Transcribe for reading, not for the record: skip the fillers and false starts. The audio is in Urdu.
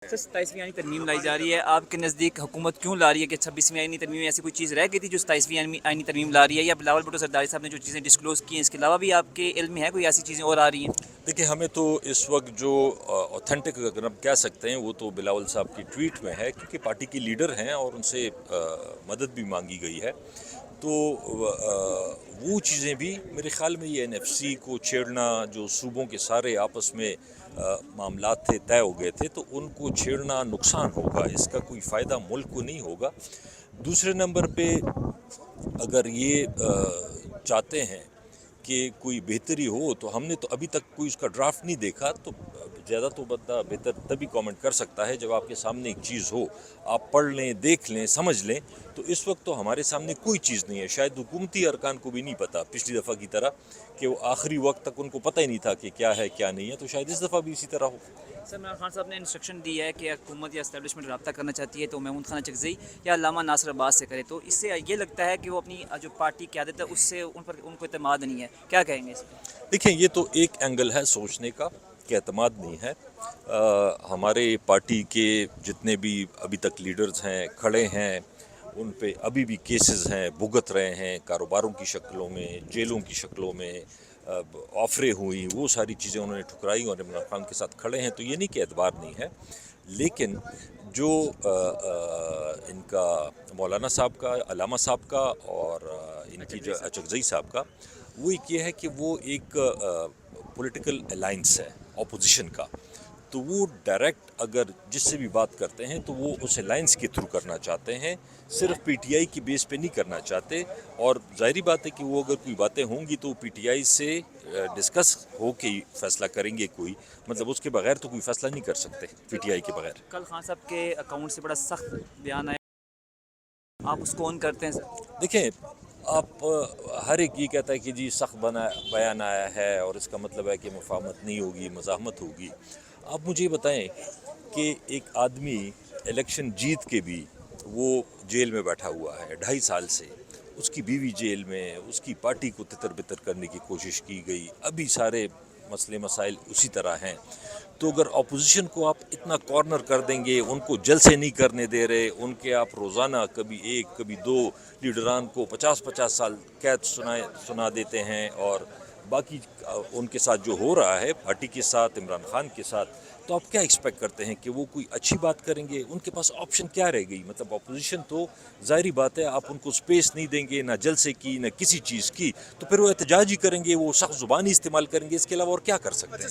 سر 27ویں آئینی ترمیم لائی جا رہی ہے، آپ کے نزدیک حکومت کیوں لا رہی ہے کہ 26ویں آئینی ترمیم میں ایسی کوئی چیز رہ گئی تھی جو 27ویں آئینی ترمیم لا رہی ہے، یا بلاول بھٹو زرداری صاحب نے جو چیزیں ڈسکلوز کی ہیں اس کے علاوہ بھی آپ کے علم میں ہے کوئی ایسی چیزیں اور آ رہی ہیں؟ دیکھیں، ہمیں تو اس وقت جو اوتھینٹک اگر ہم کہہ سکتے ہیں وہ تو بلاول صاحب کی ٹویٹ میں ہے، کیونکہ پارٹی کے لیڈر ہیں اور ان سے مدد بھی مانگی گئی ہے، تو وہ چیزیں بھی میرے خیال میں یہ NFC کو چھیڑنا، جو صوبوں کے سارے آپس میں معاملات تھے طے ہو گئے تھے، تو ان کو چھیڑنا نقصان ہوگا، اس کا کوئی فائدہ ملک کو نہیں ہوگا۔ دوسرے نمبر پہ اگر یہ چاہتے ہیں کہ کوئی بہتری ہو، تو ہم نے تو ابھی تک کوئی اس کا ڈرافٹ نہیں دیکھا، تو زیادہ تو بندہ بہتر تبھی کامنٹ کر سکتا ہے جب آپ کے سامنے ایک چیز ہو، آپ پڑھ لیں، دیکھ لیں، سمجھ لیں۔ تو اس وقت تو ہمارے سامنے کوئی چیز نہیں ہے، شاید حکومتی ارکان کو بھی نہیں پتا پچھلی دفعہ کی طرح کہ وہ آخری وقت تک ان کو پتہ ہی نہیں تھا کہ کیا ہے کیا نہیں ہے، تو شاید اس دفعہ بھی اسی طرح ہو۔ سر عمران خان صاحب نے انسٹرکشن دی ہے کہ حکومت یا اسٹیبلشمنٹ رابطہ کرنا چاہتی ہے تو محمود خان اچکزئی یا علامہ ناصر عباس سے کرے، تو اس سے یہ لگتا ہے کہ وہ اپنی جو پارٹی قیادت ہے اس سے ان کو اعتماد نہیں ہے، کیا کہیں گے اس پہ؟ دیکھیں، یہ تو ایک اینگل ہے سوچنے کا کہ اعتماد نہیں ہے۔ ہمارے پارٹی کے جتنے بھی ابھی تک لیڈرز ہیں کھڑے ہیں، ان پہ ابھی بھی کیسز ہیں، بھگت رہے ہیں، کاروباروں کی شکلوں میں، جیلوں کی شکلوں میں، آفریں ہوئی، وہ ساری چیزیں انہوں نے ٹھکرائی اور عمران خان کے ساتھ کھڑے ہیں، تو یہ نہیں کہ اعتبار نہیں ہے، لیکن جو ان کا مولانا صاحب کا، علامہ صاحب کا اور ان کی جو اچکزئی صاحب کا، وہ ایک یہ ہے کہ وہ ایک پولیٹیکل الائنس ہے اپوزیشن کا، تو وہ ڈائریکٹ اگر جس سے بھی بات کرتے ہیں تو وہ اس الائنس کے تھرو کرنا چاہتے ہیں، صرف PTI کی بیس پہ نہیں کرنا چاہتے، اور ظاہری بات ہے کہ وہ اگر کوئی باتیں ہوں گی تو PTI سے ڈسکس ہو کے ہی فیصلہ کریں گے، کوئی مطلب اس کے بغیر تو کوئی فیصلہ نہیں کر سکتے PTI کے بغیر۔ کل خان صاحب کے اکاؤنٹ سے بڑا سخت بیان آیا، آپ اس کو آن کرتے ہیں سر؟ دیکھیں، آپ ہر ایک یہ کہتا ہے کہ جی سخت بیان آیا ہے اور اس کا مطلب ہے کہ مفاہمت نہیں ہوگی، مزاحمت ہوگی۔ آپ مجھے بتائیں کہ ایک آدمی الیکشن جیت کے بھی وہ جیل میں بیٹھا ہوا ہے 2.5 سال سے، اس کی بیوی جیل میں، اس کی پارٹی کو تتر بتر کرنے کی کوشش کی گئی، ابھی سارے مسئلے مسائل اسی طرح ہیں، تو اگر اپوزیشن کو آپ اتنا کارنر کر دیں گے، ان کو جلسے نہیں کرنے دے رہے، ان کے آپ روزانہ کبھی 1 کبھی 2 لیڈران کو 50-50 سال قید سنا دیتے ہیں، اور باقی ان کے ساتھ جو ہو رہا ہے پارٹی کے ساتھ، عمران خان کے ساتھ، تو آپ کیا ایکسپیکٹ کرتے ہیں کہ وہ کوئی اچھی بات کریں گے؟ ان کے پاس آپشن کیا رہ گئی؟ مطلب اپوزیشن تو ظاہری بات ہے، آپ ان کو سپیس نہیں دیں گے، نہ جلسے کی، نہ کسی چیز کی، تو پھر وہ احتجاج ہی کریں گے، وہ سخت زبانی استعمال کریں گے، اس کے علاوہ اور کیا کر سکتے ہیں؟